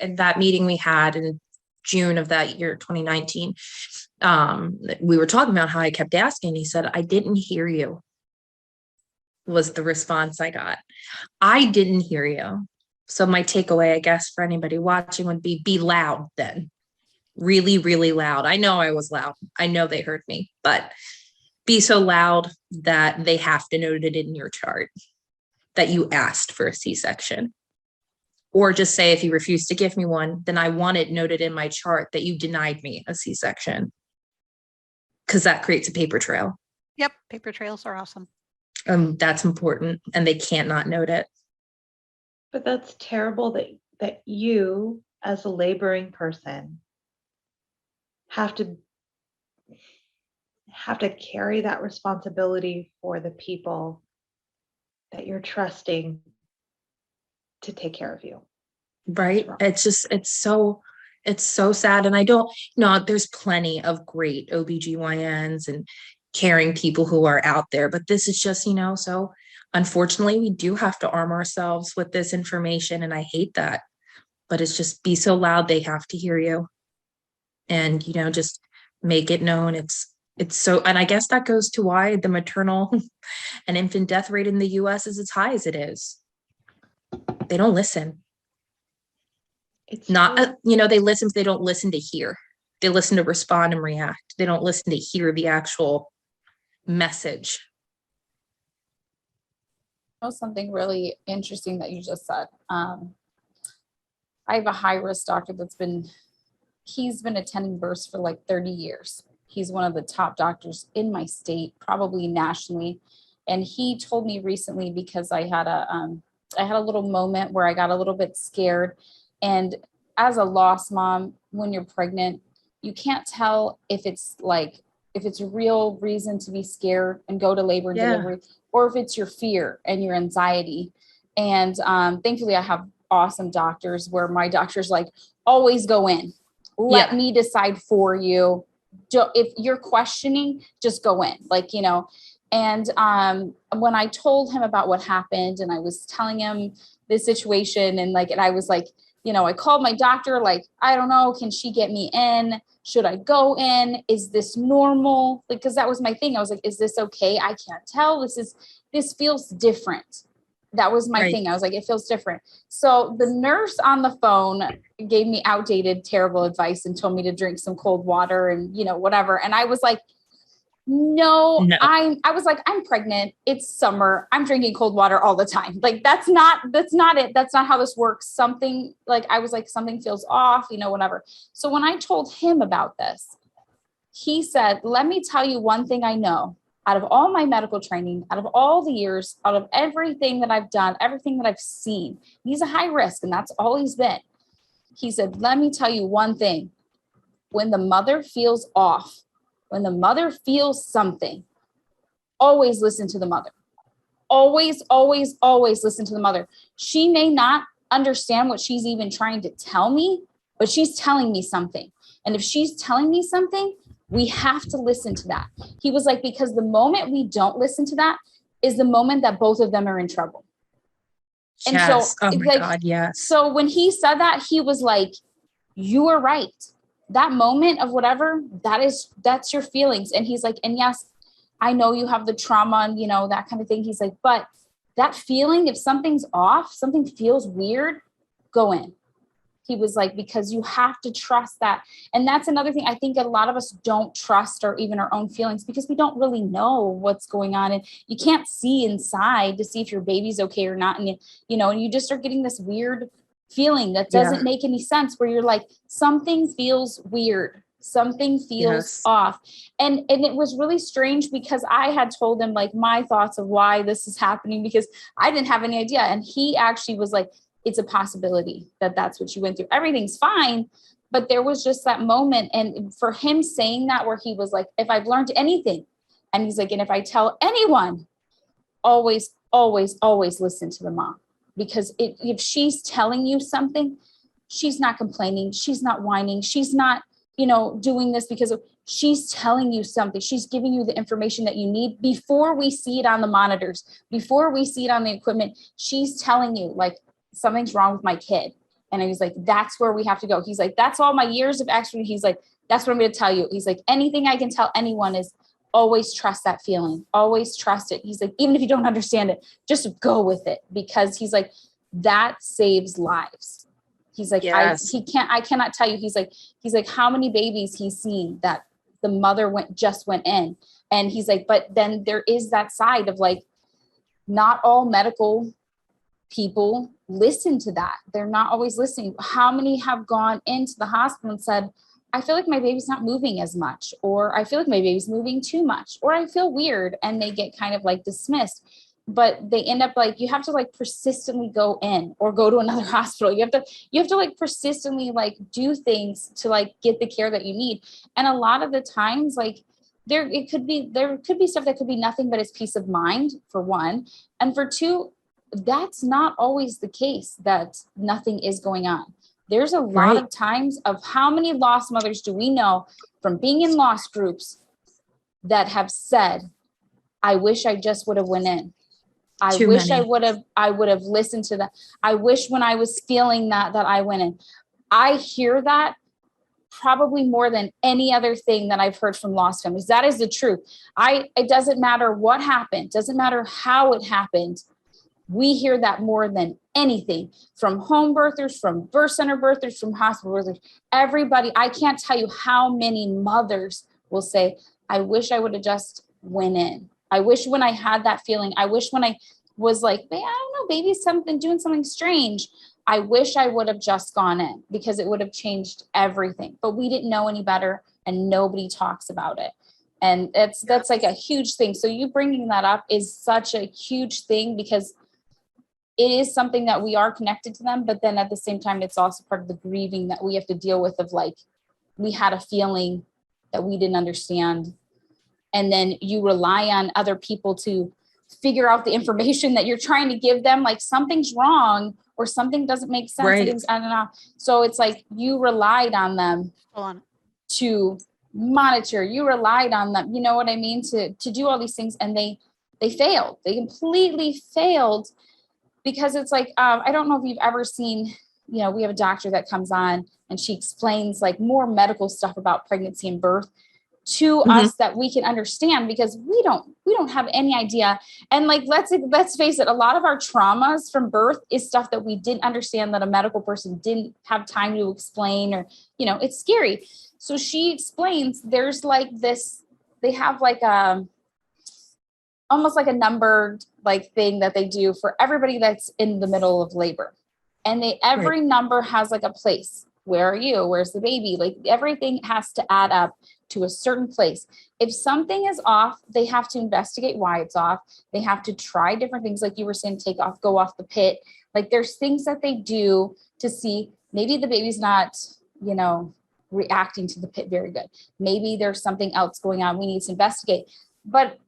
in that meeting we had in June of that year, 2019, we were talking about how I kept asking. He said, I didn't hear you, was the response I got. I didn't hear you. So my takeaway, I guess, for anybody watching would be loud then. Really, really loud. I know I was loud. I know they heard me, but be so loud that they have to note it in your chart that you asked for a C-section. Or just say, if you refuse to give me one, then I want it noted in my chart that you denied me a C-section. Because that creates a paper trail. Yep. Paper trails are awesome. That's important, and they can't not note it. But that's terrible that you, as a laboring person, have to carry that responsibility for the people that you're trusting to take care of you. Right. It's so sad. And I don't know, there's plenty of great OBGYNs and caring people who are out there, but this is just, so unfortunately we do have to arm ourselves with this information. And I hate that, but it's just be so loud. They have to hear you and, just make it known. It's so, and I guess that goes to why the maternal and infant death rate in the US is as high as it is. They don't listen. It's not, they listen, but they don't listen to hear. They listen to respond and react. They don't listen to hear the actual message. Something really interesting that you just said. I have a high risk doctor he's been attending births for like 30 years. He's one of the top doctors in my state, probably nationally. And he told me recently, because I had a little moment where I got a little bit scared. And as a lost mom, when you're pregnant, you can't tell if it's a real reason to be scared and go to labor and delivery, or if it's your fear and your anxiety. And thankfully I have awesome doctors where my doctor's like, always go in. Let me decide for you. If you're questioning, just go in. And when I told him about what happened and I was telling him this situation and I was like, I called my doctor, I don't know, can she get me in? Should I go in? Is this normal? Because that was my thing. I was like, is this okay? I can't tell. This feels different. That was my thing. I was like, it feels different. So the nurse on the phone gave me outdated, terrible advice and told me to drink some cold water and, whatever. And I was like, no. I was like, I'm pregnant. It's summer. I'm drinking cold water all the time. That's not it. That's not how this works. Something I was like, something feels off, whatever. So when I told him about this, he said, let me tell you one thing I know. Out of all my medical training, out of all the years, out of everything that I've done, everything that I've seen, he's a high risk and that's all he's been. He said, let me tell you one thing. When the mother feels off, when the mother feels something, always listen to the mother. Always, always, always listen to the mother. She may not understand what she's even trying to tell me, but she's telling me something. And if she's telling me something, we have to listen to that. He was like, because the moment we don't listen to that is the moment that both of them are in trouble. Yes. And so, oh my God, yes. So when he said that, he was like, you are right. That moment of whatever, that's your feelings. And he's like, and yes, I know you have the trauma and, that kind of thing. He's like, but that feeling, if something's off, something feels weird, go in. He was like, because you have to trust that. And that's another thing. I think a lot of us don't trust even our own feelings because we don't really know what's going on. And you can't see inside to see if your baby's okay or not. And, and you just start getting this weird feeling that doesn't make any sense where you're like, something feels weird. Something feels off. And it was really strange because I had told him my thoughts of why this is happening because I didn't have any idea. And he actually was like, it's a possibility that that's what you went through. Everything's fine. But there was just that moment. And for him saying that where he was like, if I've learned anything, and he's like, and if I tell anyone, always, always, always listen to the mom. Because if she's telling you something, she's not complaining. She's not whining. She's not, doing this because she's telling you something. She's giving you the information that you need before we see it on the monitors, before we see it on the equipment. She's telling you something's wrong with my kid. And he's like, that's where we have to go. He's like, that's all my years of extra. He's like, that's what I'm going to tell you. He's like, anything I can tell anyone is always trust that feeling. Always trust it. He's like, even if you don't understand it, just go with it, because he's like, that saves lives. He's like, Yes. I cannot tell you. He's like, how many babies he's seen that the mother went in. And he's like, but then there is that side of like, not all medical people listen to that. They're not always listening. How many have gone into the hospital and said, I feel like my baby's not moving as much, or I feel like my baby's moving too much, or I feel weird, and they get kind of like dismissed. But they end up like, you have to like persistently go in or go to another hospital. You have to like persistently like do things to like get the care that you need. And a lot of the times, like there could be stuff that could be nothing but it's peace of mind, for one. And for two, that's not always the case, that nothing is going on. There's a lot of times of how many lost mothers do we know from being in lost groups that have said, I wish I just would have went in. I wish I would have listened to that. I wish when I was feeling that I went in. I hear that probably more than any other thing that I've heard from lost families. That is the truth. It doesn't matter what happened. Doesn't matter how it happened. We hear that more than anything from home birthers, from birth center birthers, from hospital birthers, everybody. I can't tell you how many mothers will say, I wish I would have just went in. I wish when I had that feeling, I wish when I was like, I don't know, baby's doing something strange. I wish I would have just gone in, because it would have changed everything. But we didn't know any better, and nobody talks about it. And that's like a huge thing. So you bringing that up is such a huge thing, because it is something that we are connected to them, but then at the same time, it's also part of the grieving that we have to deal with, of like, we had a feeling that we didn't understand. And then you rely on other people to figure out the information that you're trying to give them, like something's wrong or something doesn't make sense. Right. I don't know. So it's like you relied on them to monitor, you relied on them, you know what I mean, to do all these things. And they failed. They completely failed, because it's like, I don't know if you've ever seen, we have a doctor that comes on and she explains like more medical stuff about pregnancy and birth to us that we can understand, because we don't have any idea. And like, let's face it, a lot of our traumas from birth is stuff that we didn't understand, that a medical person didn't have time to explain, or, it's scary. So she explains there's like this, they have like almost like a numbered like thing that they do for everybody that's in the middle of labor. And every number has like a place. Where are you? Where's the baby? Like everything has to add up to a certain place. If something is off, they have to investigate why it's off. They have to try different things. Like you were saying, go off the pit. Like there's things that they do to see, maybe the baby's not, reacting to the pit very good. Maybe there's something else going on. We need to investigate. But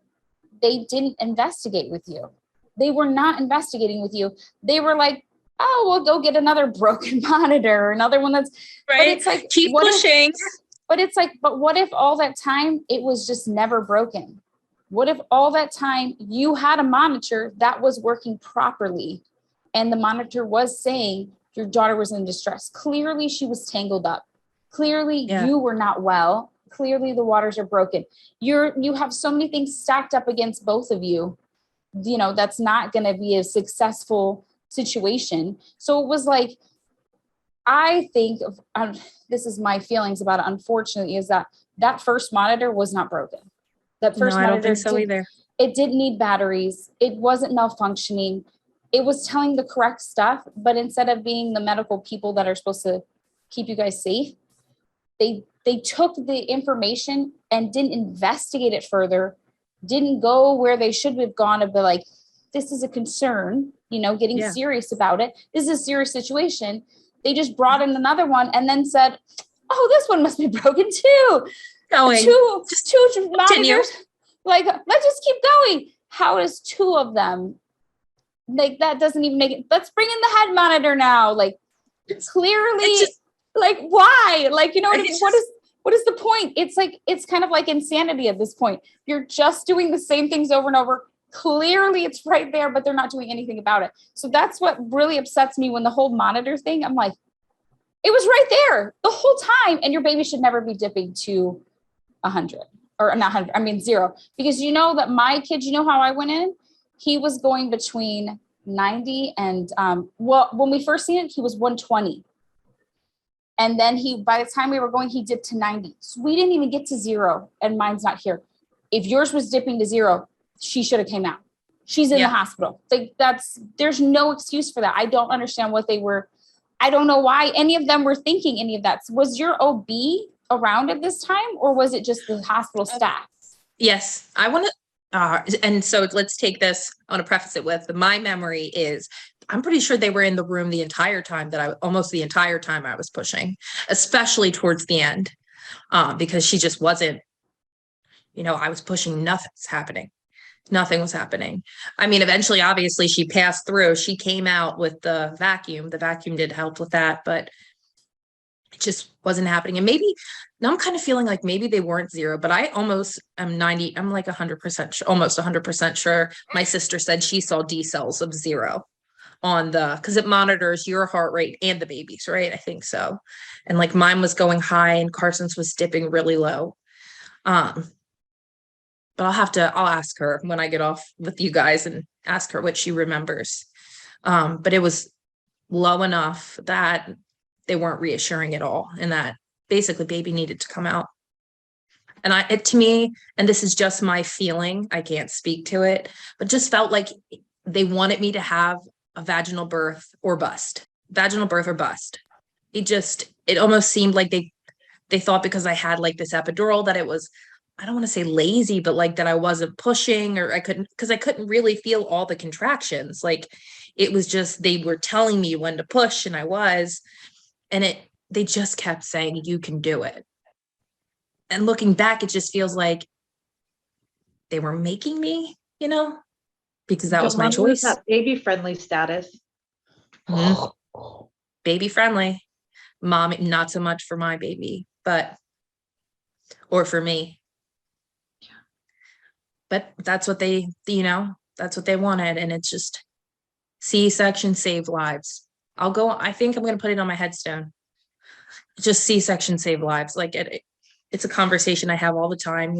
they didn't investigate with you. They were not investigating with you. They were like, oh, we'll go get another broken monitor or another one that's right. But it's like, keep pushing. But what if all that time it was just never broken? What if all that time you had a monitor that was working properly, and the monitor was saying your daughter was in distress? Clearly she was tangled up. Clearly you were not well. Clearly the waters are broken. You have so many things stacked up against both of you. That's not going to be a successful situation. So it was like, I think this is my feelings about it, unfortunately, is that first monitor was not broken. That first monitor, I don't think so either. It didn't need batteries. It wasn't malfunctioning. It was telling the correct stuff, but instead of being the medical people that are supposed to keep you guys safe, they took the information and didn't investigate it further, didn't go where they should have gone to be like, this is a concern, getting serious about it. This is a serious situation. They just brought in another one and then said, oh, this one must be broken too. Two monitors. Like, let's just keep going. How is two of them? Like, that doesn't even make it. Let's bring in the head monitor now. Like, clearly, like, why? Like, what I mean? What is the point? It's like, it's kind of like insanity at this point. You're just doing the same things over and over. Clearly it's right there, but they're not doing anything about it. So that's what really upsets me when the whole monitor thing, I'm like, It was right there the whole time. And your baby should never be dipping to 100 or not 100. I mean, 0, because you know that my kid, you know how I went in? He was going between 90 and, well, when we first seen it, he was 120. And then by the time we were going, he dipped to 90. So we didn't even get to 0, and mine's not here. If yours was dipping to 0, she should have came out. She's in the hospital. Like, there's no excuse for that. I don't understand what they were. I don't know why any of them were thinking any of that. Was your OB around at this time, or was it just the hospital staff? Yes, I want to, and so let's take this, I want to preface it with, my memory is, I'm pretty sure they were in the room the entire time almost the entire time I was pushing, especially towards the end, because she just wasn't, I was pushing, nothing's happening. Nothing was happening. I mean, eventually, obviously, she passed through. She came out with the vacuum. The vacuum did help with that, but it just wasn't happening. And maybe now I'm kind of feeling like maybe they weren't 0, but I almost am 90. I'm like 100%, almost 100% sure. My sister said she saw D cells of 0 on because it monitors your heart rate and the baby's, right? I think so. And like mine was going high and Carson's was dipping really low. But I'll ask her when I get off with you guys and ask her what she remembers. But it was low enough that they weren't reassuring at all, and that basically baby needed to come out. And to me, and this is just my feeling, I can't speak to it, but just felt like they wanted me to have a vaginal birth or bust. It almost seemed like they thought because I had like this epidural that it was, I don't want to say lazy, but like that I wasn't pushing, or I couldn't really feel all the contractions. Like it was just, they were telling me when to push and I was, and they just kept saying, you can do it. And looking back, it just feels like they were making me, because that was my choice. That baby friendly status. Mm-hmm. Baby friendly. Mom, not so much for my baby, or for me. But that's what that's what they wanted. And it's just C-section save lives. I think I'm going to put it on my headstone. Just C-section save lives. Like it's a conversation I have all the time,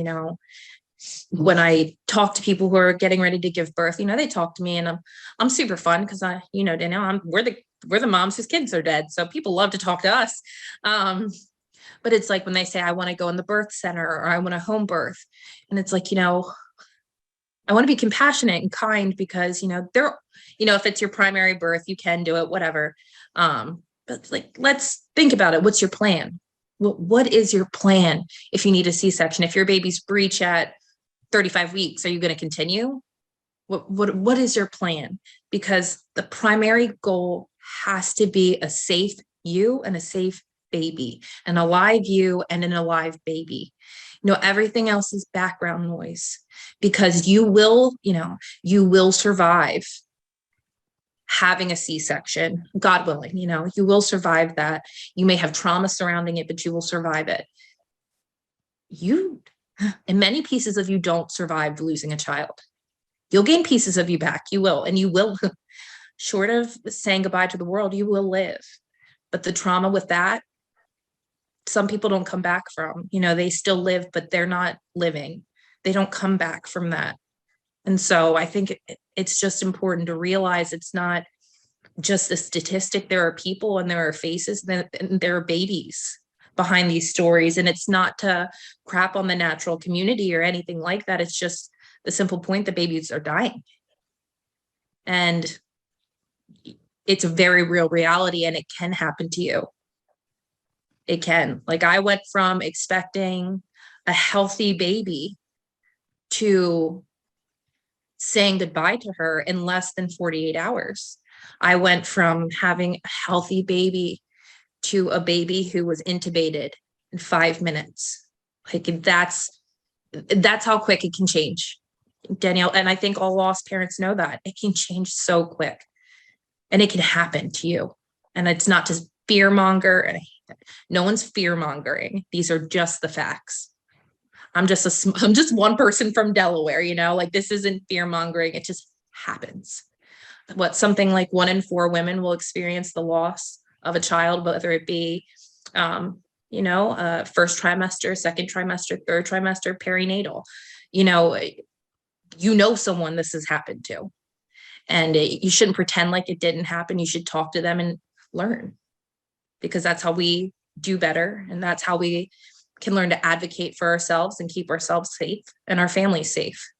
when I talk to people who are getting ready to give birth, they talk to me, and I'm super fun because Danielle, we're the moms whose kids are dead. So people love to talk to us. But it's like when they say, I want to go in the birth center, or I want a home birth. And it's like, I want to be compassionate and kind because, if it's your primary birth, you can do it, whatever. But like, let's think about it. What's your plan? What is your plan if you need a C-section? If your baby's breech at 35 weeks, are you going to continue? What is your plan? Because the primary goal has to be a safe you and a safe baby, an alive you and an alive baby. Everything else is background noise, because you will survive having a C-section, God willing, you will survive that. You may have trauma surrounding it, but you will survive it. And many pieces of you don't survive losing a child. You'll gain pieces of you back. You will, and you will, short of saying goodbye to the world, you will live. But the trauma with that, some people don't come back from. They still live, but they're not living. They don't come back from that. And so I think it's just important to realize it's not just a statistic. There are people and there are faces and there are babies behind these stories. And it's not to crap on the natural community or anything like that. It's just the simple point that babies are dying. And it's a very real reality, and it can happen to you. It can. Like, I went from expecting a healthy baby to saying goodbye to her in less than 48 hours. I went from having a healthy baby to a baby who was intubated in 5 minutes. Like, that's how quick it can change, Danielle. And I think all lost parents know that it can change so quick, and it can happen to you. And it's not to fear monger. And no one's fear mongering. These are just the facts. I'm just one person from Delaware, like, this isn't fear mongering. It just happens. Something like 1 in 4 women will experience the loss of a child, whether it be, first trimester, second trimester, third trimester, perinatal, someone this has happened to. And you shouldn't pretend like it didn't happen. You should talk to them and learn, because that's how we do better. And that's how we can learn to advocate for ourselves and keep ourselves safe and our families safe.